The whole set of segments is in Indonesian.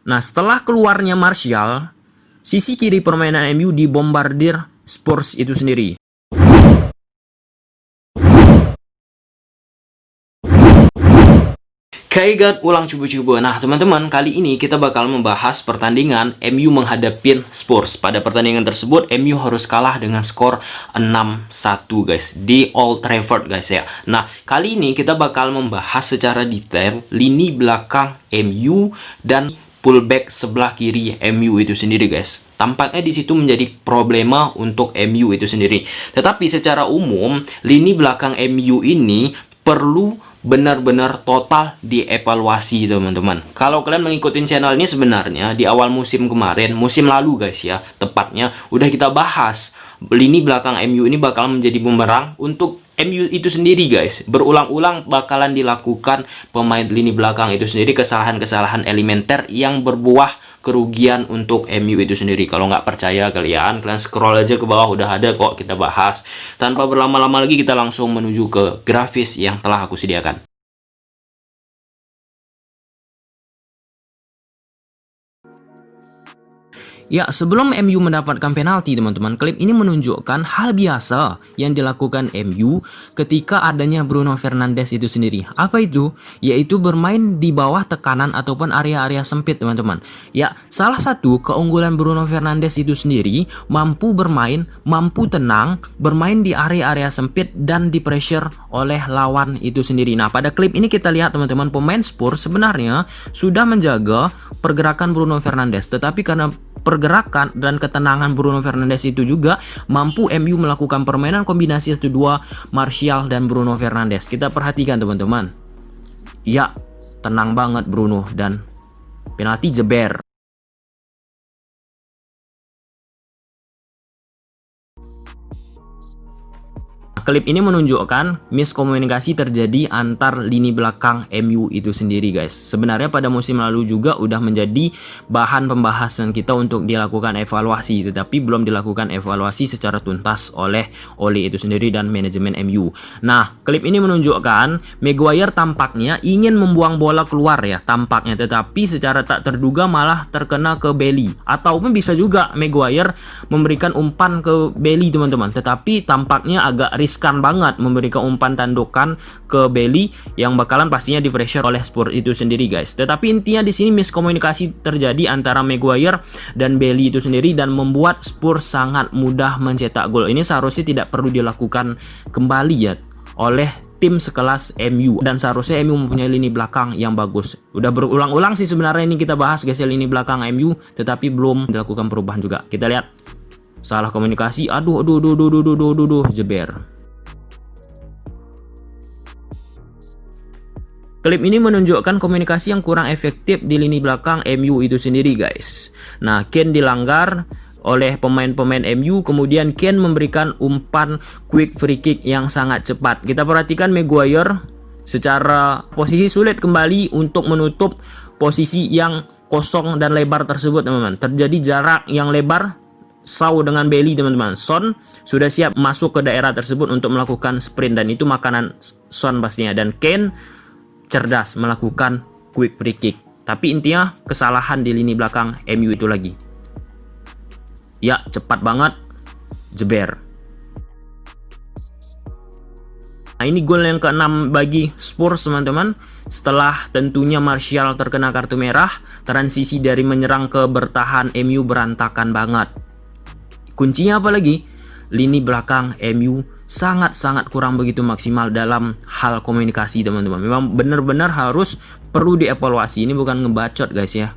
Nah, setelah keluarnya Martial, sisi kiri permainan MU dibombardir Spurs itu sendiri. Kaigat ulang cubu-cubu. Nah, teman-teman, kali ini kita bakal membahas pertandingan MU menghadapi Spurs. Pada pertandingan tersebut, MU harus kalah dengan skor 6-1, guys, di Old Trafford, guys, ya. Nah, kali ini kita bakal membahas secara detail lini belakang MU dan pullback sebelah kiri MU itu sendiri, guys. Tampaknya di situ menjadi problema untuk MU itu sendiri. Tetapi secara umum, lini belakang MU ini perlu benar-benar total dievaluasi, teman-teman. Kalau kalian mengikuti channel ini, sebenarnya di awal musim kemarin, musim lalu, guys, ya, tepatnya udah kita bahas lini belakang MU ini bakal menjadi bumerang untuk MU itu sendiri, guys. Berulang-ulang bakalan dilakukan pemain lini belakang itu sendiri kesalahan-kesalahan elementer yang berbuah kerugian untuk MU itu sendiri. Kalau nggak percaya kalian scroll aja ke bawah, udah ada kok kita bahas. Tanpa berlama-lama lagi, kita langsung menuju ke grafis yang telah aku sediakan. Ya, sebelum MU mendapatkan penalti, teman-teman, klip ini menunjukkan hal biasa yang dilakukan MU ketika adanya Bruno Fernandes itu sendiri. Apa itu? Yaitu bermain di bawah tekanan ataupun area-area sempit, teman-teman. Ya, salah satu keunggulan Bruno Fernandes itu sendiri mampu bermain, mampu tenang, bermain di area-area sempit dan di pressure oleh lawan itu sendiri. Nah, pada klip ini kita lihat, teman-teman, pemain Spurs sebenarnya sudah menjaga pergerakan Bruno Fernandes, tetapi karena pergerakan dan ketenangan Bruno Fernandes itu juga mampu MU melakukan permainan kombinasi 1-2 Martial dan Bruno Fernandes. Kita perhatikan, teman-teman. Ya, tenang banget Bruno dan penalti jeber. Klip ini menunjukkan miskomunikasi terjadi antar lini belakang MU itu sendiri, guys. Sebenarnya pada musim lalu juga udah menjadi bahan pembahasan kita untuk dilakukan evaluasi, tetapi belum dilakukan evaluasi secara tuntas oleh Ole itu sendiri dan manajemen MU. Nah, klip ini menunjukkan Maguire tampaknya ingin membuang bola keluar, ya, tampaknya, tetapi secara tak terduga malah terkena ke Bailey. Ataupun bisa juga Maguire memberikan umpan ke Bailey, teman-teman, tetapi tampaknya agak riskan banget memberikan umpan tandukan ke Bailey yang bakalan pastinya di pressure oleh Spurs itu sendiri, guys. Tetapi intinya di sini miskomunikasi terjadi antara Maguire dan Bailey itu sendiri dan membuat Spurs sangat mudah mencetak gol. Ini seharusnya tidak perlu dilakukan kembali, ya, oleh tim sekelas MU, dan seharusnya MU mempunyai lini belakang yang bagus. Udah berulang-ulang sih sebenarnya ini kita bahas, guys, lini belakang MU, tetapi belum dilakukan perubahan juga. Kita lihat salah komunikasi, aduh jeber. Klip ini menunjukkan komunikasi yang kurang efektif di lini belakang MU itu sendiri, guys. Nah, Kane dilanggar oleh pemain-pemain MU, kemudian Kane memberikan umpan quick free kick yang sangat cepat. Kita perhatikan Maguire secara posisi sulit kembali untuk menutup posisi yang kosong dan lebar tersebut, teman-teman. Terjadi jarak yang lebar Sau dengan Bailey, teman-teman. Son sudah siap masuk ke daerah tersebut untuk melakukan sprint, dan itu makanan Son pastinya. Dan Kane cerdas melakukan quick free kick. Tapi intinya kesalahan di lini belakang MU itu lagi. Ya, cepat banget jeber. Nah, ini gol yang ke-6 bagi Spurs, teman-teman. Setelah tentunya Martial terkena kartu merah, transisi dari menyerang ke bertahan MU berantakan banget. Kuncinya apa lagi? Lini belakang MU sangat-sangat kurang begitu maksimal dalam hal komunikasi, teman-teman. Memang benar-benar harus perlu dievaluasi. Ini bukan ngebacot, guys, ya.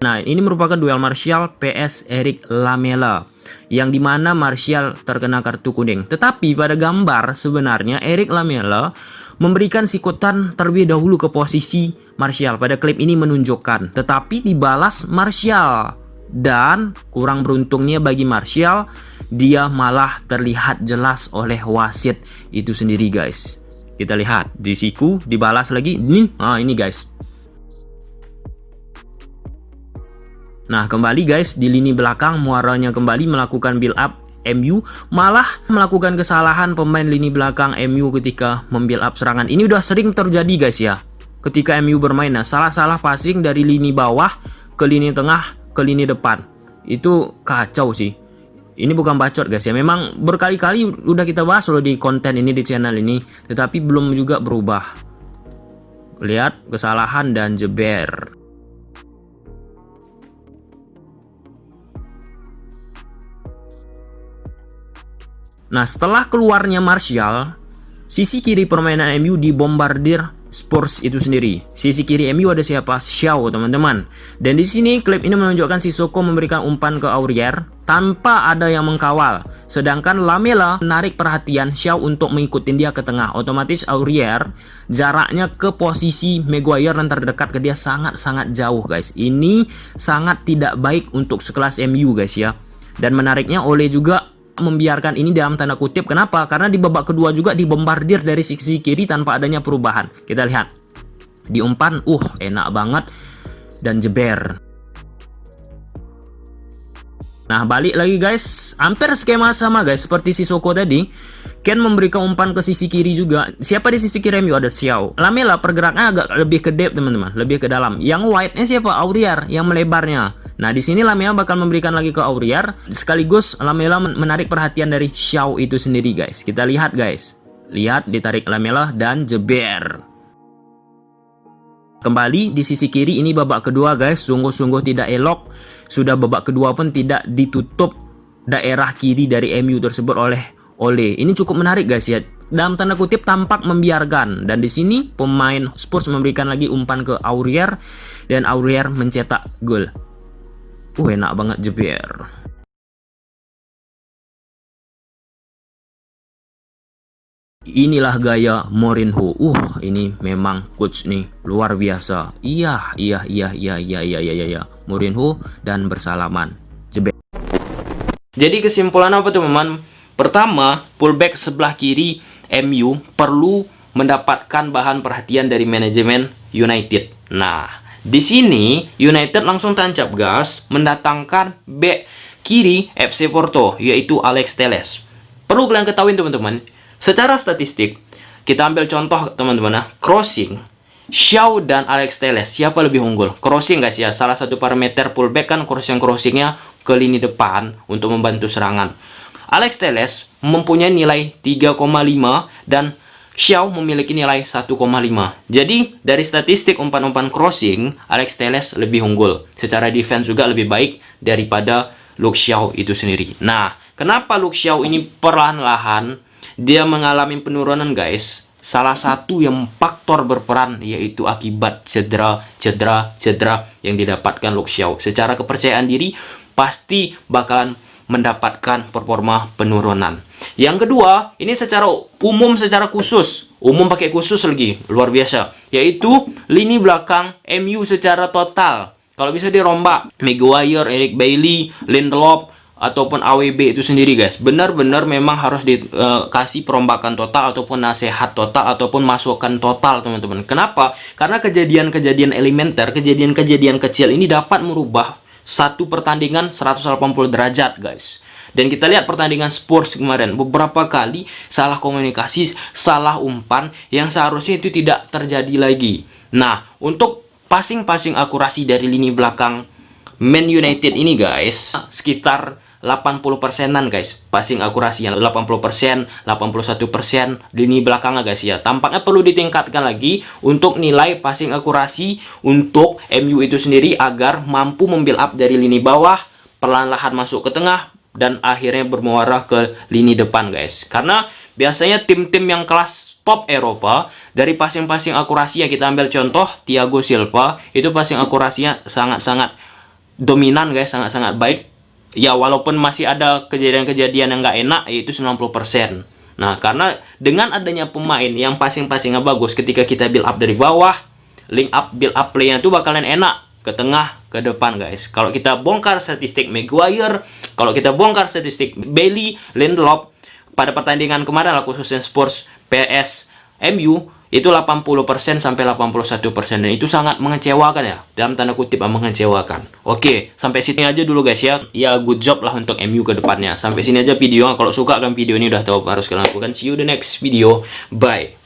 Nah, ini merupakan duel Martial PS Eric Lamela, yang dimana Martial terkena kartu kuning. Tetapi pada gambar sebenarnya Eric Lamela memberikan sikutan terlebih dahulu ke posisi Martial. Pada klip ini menunjukkan, tetapi dibalas Martial. Dan kurang beruntungnya bagi Martial, dia malah terlihat jelas oleh wasit itu sendiri, guys. Kita lihat di siku dibalas lagi. Ini guys. Nah, kembali guys, di lini belakang muaranya kembali melakukan build up MU, malah melakukan kesalahan pemain lini belakang MU ketika membuild up serangan. Ini udah sering terjadi guys ya, ketika MU bermain. Nah, salah-salah passing dari lini bawah ke lini tengah ke lini depan, itu kacau sih. Ini bukan bacot guys ya, memang berkali-kali udah kita bahas loh di konten ini, di channel ini, tetapi belum juga berubah. Lihat kesalahan dan jeber. Nah, setelah keluarnya Martial, sisi kiri permainan MU dibombardir Spurs itu sendiri. Sisi kiri MU ada siapa? Xiao, teman-teman. Dan di sini klip ini menunjukkan Sissoko memberikan umpan ke Aurier tanpa ada yang mengkawal. Sedangkan Lamela menarik perhatian Xiao untuk mengikutin dia ke tengah. Otomatis Aurier jaraknya ke posisi Maguire yang terdekat ke dia sangat-sangat jauh, guys. Ini sangat tidak baik untuk sekelas MU, guys ya. Dan menariknya, Ole juga membiarkan ini dalam tanda kutip. Kenapa? Karena di babak kedua juga dibombardir dari sisi kiri tanpa adanya perubahan. Kita lihat di umpan, enak banget dan jeber. Nah, balik lagi guys, hampir skema sama guys seperti Sissoko tadi. Ken memberikan umpan ke sisi kiri juga. Siapa di sisi kiri MU? Ada Xiao. Lamela pergerakannya agak lebih ke depth, teman-teman, lebih ke dalam. Yang wide-nya siapa? Aurier yang melebarnya. Nah, di sini Lamela bakal memberikan lagi ke Aurier, sekaligus Lamela menarik perhatian dari Xiao itu sendiri, guys. Kita lihat, guys. Lihat, ditarik Lamela dan jeber. Kembali di sisi kiri, ini babak kedua, guys. Sungguh-sungguh tidak elok. Sudah babak kedua pun tidak ditutup daerah kiri dari MU tersebut oleh Ole. Ini cukup menarik, guys ya. Dalam tanda kutip tampak membiarkan. Dan di sini pemain Spurs memberikan lagi umpan ke Aurier dan Aurier mencetak gol. Enak banget jeber. Inilah gaya Mourinho. Ini memang coach nih luar biasa. Iya. Mourinho dan bersalaman. Jeber. Jadi kesimpulan apa teman-teman? Pertama, fullback sebelah kiri MU perlu mendapatkan bahan perhatian dari manajemen United. Nah, di sini United langsung tancap gas mendatangkan bek kiri FC Porto, yaitu Alex Telles. Perlu kalian ketahui teman-teman, secara statistik kita ambil contoh teman-teman, crossing, Xiao dan Alex Telles, siapa lebih unggul? Crossing guys ya, salah satu parameter fullback kan crossingnya ke lini depan untuk membantu serangan. Alex Telles mempunyai nilai 3,5 dan Xiao memiliki nilai 1,5. Jadi dari statistik umpan-umpan crossing, Alex Telles lebih unggul. Secara defense juga lebih baik daripada Luke Xiao itu sendiri. Nah, kenapa Luke Xiao ini perlahan-lahan dia mengalami penurunan guys? Salah satu yang faktor berperan yaitu akibat cedera yang didapatkan Luke Xiao. Secara kepercayaan diri pasti bakalan mendapatkan performa penurunan. Yang kedua, ini secara umum, secara khusus, pakai khusus lagi, luar biasa, yaitu lini belakang MU secara total. Kalau bisa dirombak, Maguire, Eric Bailly, Lindelof, ataupun AWB itu sendiri guys, benar-benar memang harus dikasih perombakan total ataupun nasihat total ataupun masukan total teman-teman. Kenapa? Karena kejadian-kejadian elementer, kejadian-kejadian kecil ini dapat merubah satu pertandingan 180 derajat guys. Dan kita lihat pertandingan Spurs kemarin, beberapa kali salah komunikasi, salah umpan yang seharusnya itu tidak terjadi lagi. Nah, untuk passing akurasi dari lini belakang Man United ini guys, sekitar 80%-an guys, passing akurasi yang 80%, 81% lini belakangnya guys ya. Tampaknya perlu ditingkatkan lagi untuk nilai passing akurasi untuk MU itu sendiri agar mampu membuild up dari lini bawah, perlahan-lahan masuk ke tengah dan akhirnya bermuara ke lini depan guys. Karena biasanya tim-tim yang kelas top Eropa dari passing akurasi ya, kita ambil contoh Thiago Silva, itu passing akurasinya sangat-sangat dominan guys, sangat-sangat baik. Ya walaupun masih ada kejadian-kejadian yang nggak enak, yaitu 90%. Nah, karena dengan adanya pemain yang passing-passingnya bagus, ketika kita build up dari bawah, link up, build up play-nya itu bakalan enak ke tengah, ke depan guys. Kalau kita bongkar statistik Maguire, kalau kita bongkar statistik Bailly, Lindelof pada pertandingan kemarin lah, khususnya Spurs PS MU, itu 80% sampai 81%, dan itu sangat mengecewakan ya, dalam tanda kutip mengecewakan. Oke, sampai sini aja dulu guys ya. Ya good job lah untuk MU ke depannya. Sampai sini aja video. Kalau suka kan video ini udah tahu apa harus kalian lakukan. See you the next video. Bye.